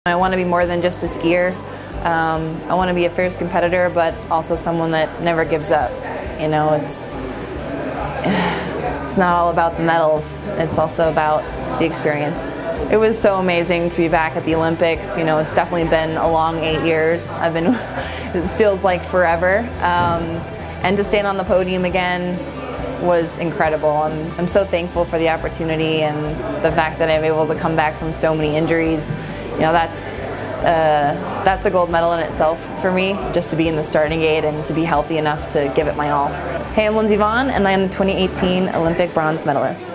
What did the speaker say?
I want to be more than just a skier. I want to be a fierce competitor, but also someone that never gives up. You know, it's not all about the medals. It's also about the experience. It was so amazing to be back at the Olympics. You know, it's definitely been a long 8 years. It feels like forever. And to stand on the podium again was incredible. I'm so thankful for the opportunity and the fact that I'm able to come back from so many injuries. You know, that's a gold medal in itself for me, just to be in the starting gate and to be healthy enough to give it my all. Hey, I'm Lindsey Vonn, and I am the 2018 Olympic bronze medalist.